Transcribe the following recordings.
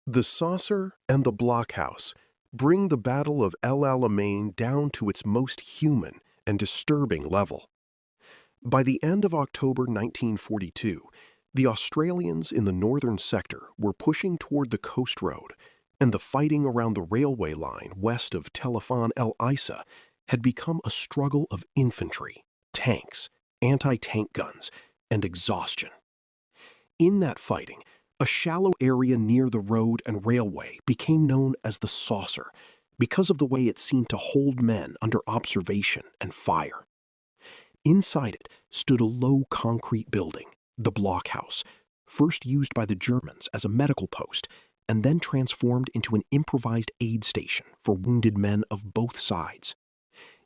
The Saucer and the Blockhouse bring the Battle of El Alamein down to its most human and disturbing level. By the end of October 1942, the Australians in the northern sector were pushing toward the coast road, and the fighting around the railway line west of Telefon El Isa had become a struggle of infantry, tanks, anti-tank guns, and exhaustion. In that fighting, a shallow area near the road and railway became known as the Saucer because of the way it seemed to hold men under observation and fire. Inside it stood a low concrete building, the Blockhouse, first used by the Germans as a medical post and then transformed into an improvised aid station for wounded men of both sides.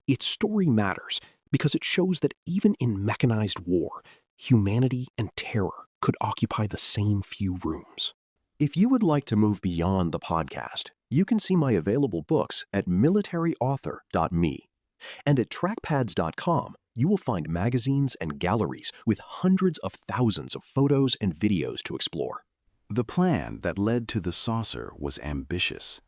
Its story matters because it shows that even in mechanized war, humanity and terror could occupy the same few rooms. If you would like to move beyond the podcast, you can see my available books at militaryauthor.me. And at trackpads.com, you will find magazines and galleries with hundreds of thousands of photos and videos to explore. The plan that led to the Saucer was ambitious.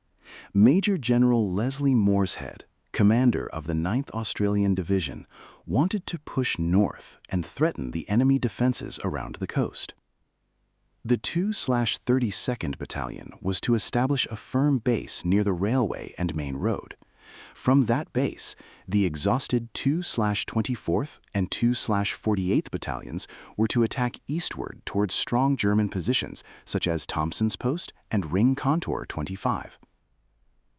Major General Leslie Morshead, commander of the 9th Australian Division, wanted to push north and threaten the enemy defenses around the coast. The 2/32nd Battalion was to establish a firm base near the railway and main road. From that base, the exhausted 2/24th and 2/48th Battalions were to attack eastward towards strong German positions such as Thompson's Post and Ring Contour 25.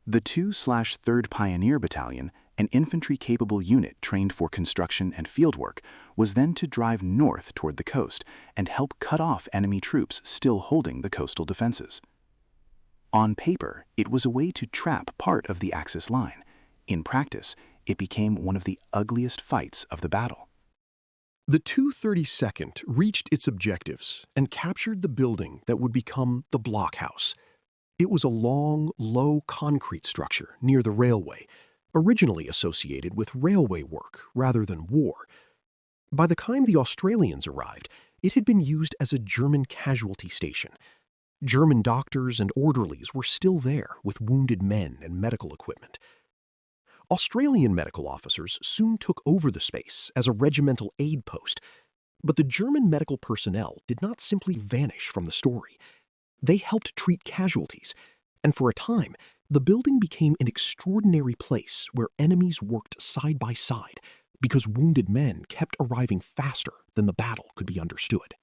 The 2/3rd Pioneer Battalion, an infantry-capable unit trained for construction and field work, was then to drive north toward the coast and help cut off enemy troops still holding the coastal defenses. On paper, it was a way to trap part of the Axis line. In practice, it became one of the ugliest fights of the battle. The 232nd reached its objectives and captured the building that would become the Blockhouse. It was a long, low concrete structure near the railway, originally associated with railway work rather than war. By the time the Australians arrived, it had been used as a German casualty station. German doctors and orderlies were still there with wounded men and medical equipment. Australian medical officers soon took over the space as a regimental aid post, but the German medical personnel did not simply vanish from the story. They helped treat casualties, and for a time, the building became an extraordinary place where enemies worked side by side because wounded men kept arriving faster than the battle could be understood.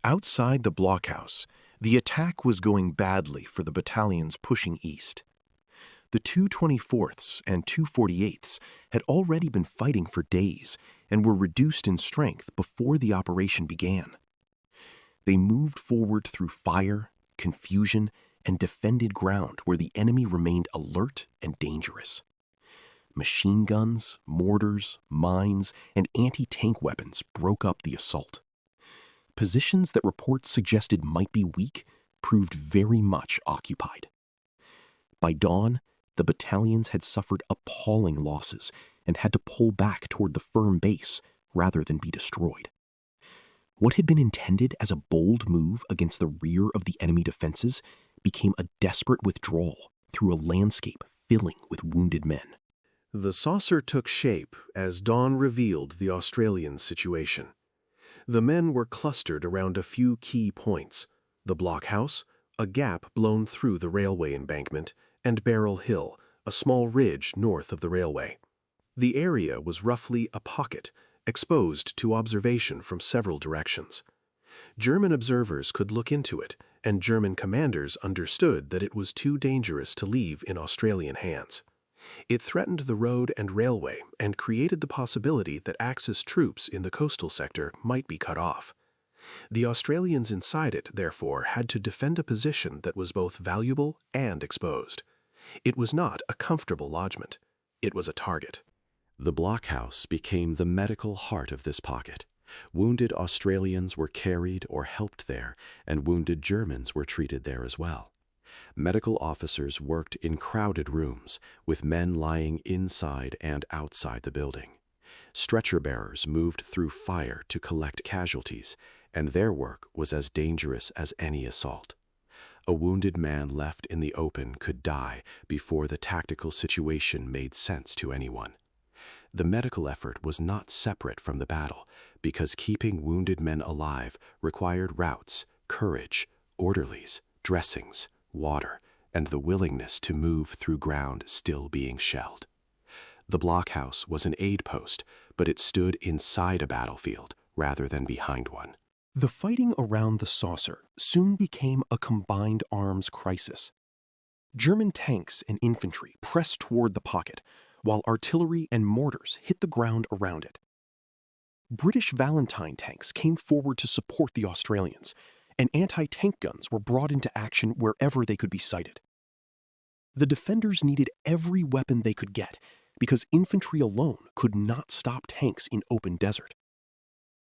Outside the Blockhouse, the attack was going badly for the battalions pushing east. The 224ths and 248ths had already been fighting for days and were reduced in strength before the operation began. They moved forward through fire, confusion, and defended ground where the enemy remained alert and dangerous. Machine guns, mortars, mines, and anti-tank weapons broke up the assault. Positions that reports suggested might be weak proved very much occupied. By dawn, the battalions had suffered appalling losses and had to pull back toward the firm base rather than be destroyed. What had been intended as a bold move against the rear of the enemy defenses became a desperate withdrawal through a landscape filling with wounded men. The Saucer took shape as dawn revealed the Australian situation. The men were clustered around a few key points: the Blockhouse, a gap blown through the railway embankment, and Barrel Hill, a small ridge north of the railway. The area was roughly a pocket, exposed to observation from several directions. German observers could look into it, and German commanders understood that it was too dangerous to leave in Australian hands. It threatened the road and railway and created the possibility that Axis troops in the coastal sector might be cut off. The Australians inside it, therefore, had to defend a position that was both valuable and exposed. It was not a comfortable lodgment. It was a target. The Blockhouse became the medical heart of this pocket. Wounded Australians were carried or helped there, and wounded Germans were treated there as well. Medical officers worked in crowded rooms, with men lying inside and outside the building. Stretcher bearers moved through fire to collect casualties, and their work was as dangerous as any assault. A wounded man left in the open could die before the tactical situation made sense to anyone. The medical effort was not separate from the battle, because keeping wounded men alive required routes, courage, orderlies, dressings, water, and the willingness to move through ground still being shelled. The blockhouse was an aid post, but it stood inside a battlefield rather than behind one. The fighting around the saucer soon became a combined arms crisis. German tanks and infantry pressed toward the pocket, while artillery and mortars hit the ground around it. British Valentine tanks came forward to support the Australians, and anti-tank guns were brought into action wherever they could be sighted. The defenders needed every weapon they could get, because infantry alone could not stop tanks in open desert.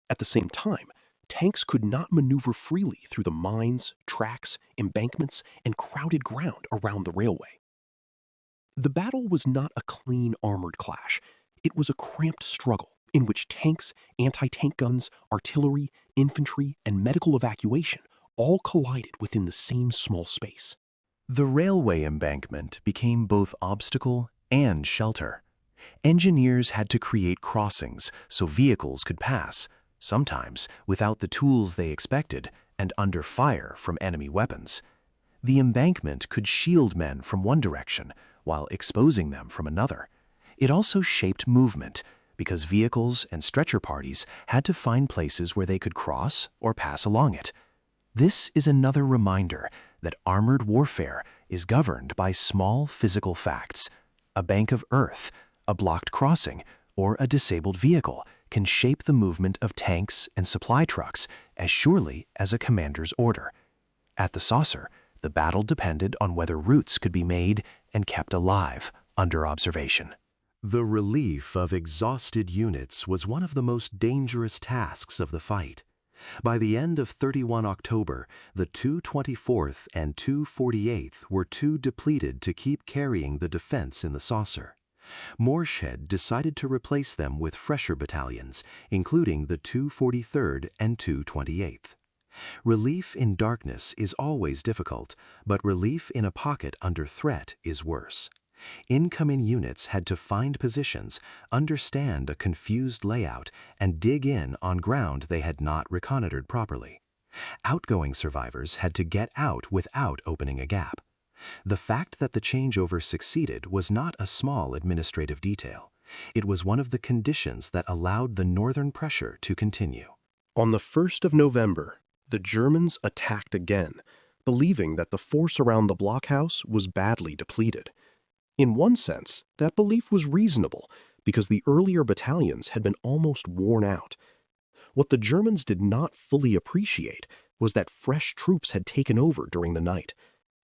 At the same time, tanks could not maneuver freely through the mines, tracks, embankments, and crowded ground around the railway. The battle was not a clean armored clash. It was a cramped struggle in which tanks, anti-tank guns, artillery, infantry, and medical evacuation all collided within the same small space. The railway embankment became both obstacle and shelter. Engineers had to create crossings so vehicles could pass, sometimes without the tools they expected and under fire from enemy weapons. The embankment could shield men from one direction while exposing them from another. It also shaped movement, because vehicles and stretcher parties had to find places where they could cross or pass along it. This is another reminder that armored warfare is governed by small physical facts. A bank of earth, a blocked crossing, or a disabled vehicle can shape the movement of tanks and supply trucks as surely as a commander's order. At the saucer, the battle depended on whether routes could be made and kept alive under observation. The relief of exhausted units was one of the most dangerous tasks of the fight. By the end of 31 October, the 224th and 248th were too depleted to keep carrying the defense in the saucer. Morshead decided to replace them with fresher battalions, including the 243rd and 228th. Relief in darkness is always difficult, but relief in a pocket under threat is worse. Incoming units had to find positions, understand a confused layout, and dig in on ground they had not reconnoitered properly. Outgoing survivors had to get out without opening a gap. The fact that the changeover succeeded was not a small administrative detail. It was one of the conditions that allowed the northern pressure to continue. On the 1st of November, the Germans attacked again, believing that the force around the blockhouse was badly depleted. In one sense, that belief was reasonable, because the earlier battalions had been almost worn out. What the Germans did not fully appreciate was that fresh troops had taken over during the night.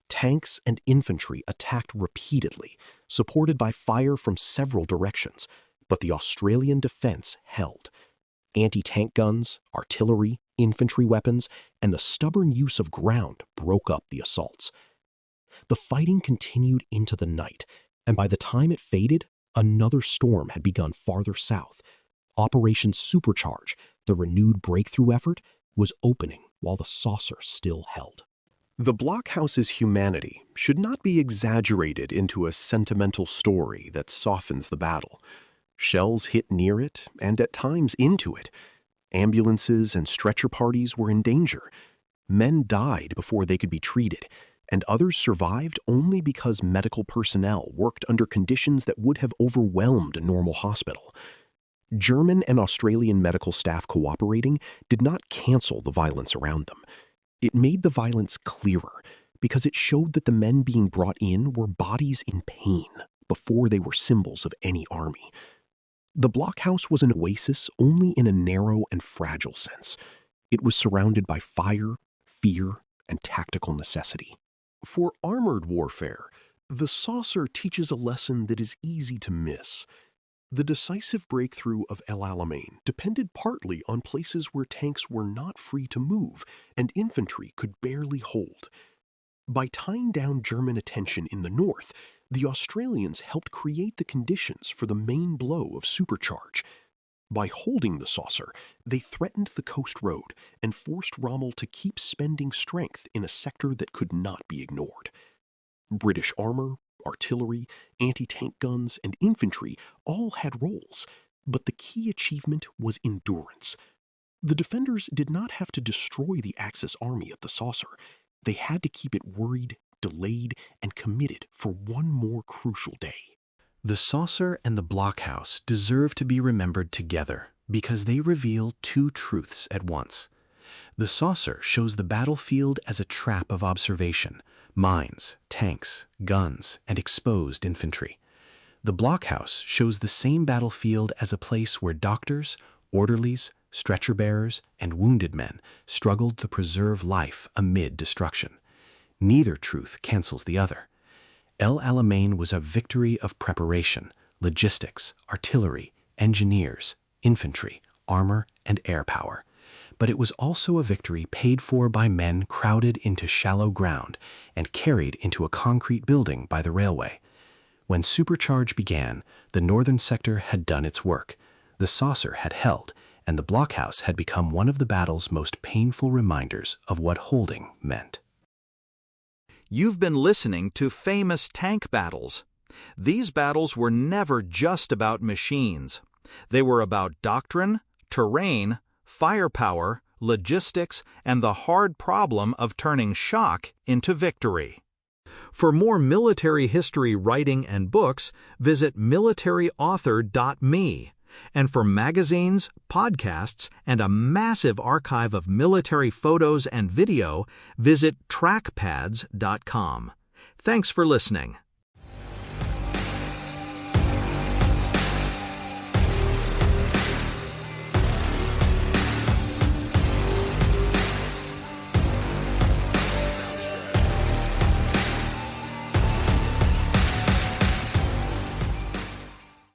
Tanks and infantry attacked repeatedly, supported by fire from several directions, but the Australian defense held. Anti-tank guns, artillery, infantry weapons, and the stubborn use of ground broke up the assaults. The fighting continued into the night, and by the time it faded, another storm had begun farther south. Operation Supercharge, the renewed breakthrough effort, was opening while the saucer still held. The blockhouse's humanity should not be exaggerated into a sentimental story that softens the battle. Shells hit near it and at times into it. Ambulances and stretcher parties were in danger. Men died before they could be treated, and others survived only because medical personnel worked under conditions that would have overwhelmed a normal hospital. German and Australian medical staff cooperating did not cancel the violence around them. It made the violence clearer because it showed that the men being brought in were bodies in pain before they were symbols of any army. The blockhouse was an oasis only in a narrow and fragile sense. It was surrounded by fire, fear, and tactical necessity. For armored warfare, the saucer teaches a lesson that is easy to miss. The decisive breakthrough of El Alamein depended partly on places where tanks were not free to move and infantry could barely hold. By tying down German attention in the north, the Australians helped create the conditions for the main blow of Supercharge. By holding the saucer, they threatened the coast road and forced Rommel to keep spending strength in a sector that could not be ignored. British armor, artillery, anti-tank guns, and infantry all had roles, but the key achievement was endurance. The defenders did not have to destroy the Axis army at the saucer. They had to keep it worried, delayed, and committed for one more crucial day. The saucer and the blockhouse deserve to be remembered together because they reveal two truths at once. The saucer shows the battlefield as a trap of observation, mines, tanks, guns, and exposed infantry. The blockhouse shows the same battlefield as a place where doctors, orderlies, stretcher bearers, and wounded men struggled to preserve life amid destruction. Neither truth cancels the other. El Alamein was a victory of preparation, logistics, artillery, engineers, infantry, armor, and air power. But it was also a victory paid for by men crowded into shallow ground and carried into a concrete building by the railway. When supercharge began, the northern sector had done its work, the saucer had held, and the blockhouse had become one of the battle's most painful reminders of what holding meant. You've been listening to Famous Tank Battles. These battles were never just about machines. They were about doctrine, terrain, firepower, logistics, and the hard problem of turning shock into victory. For more military history writing and books, visit militaryauthor.me. And for magazines, podcasts, and a massive archive of military photos and video, visit trackpads.com. Thanks for listening.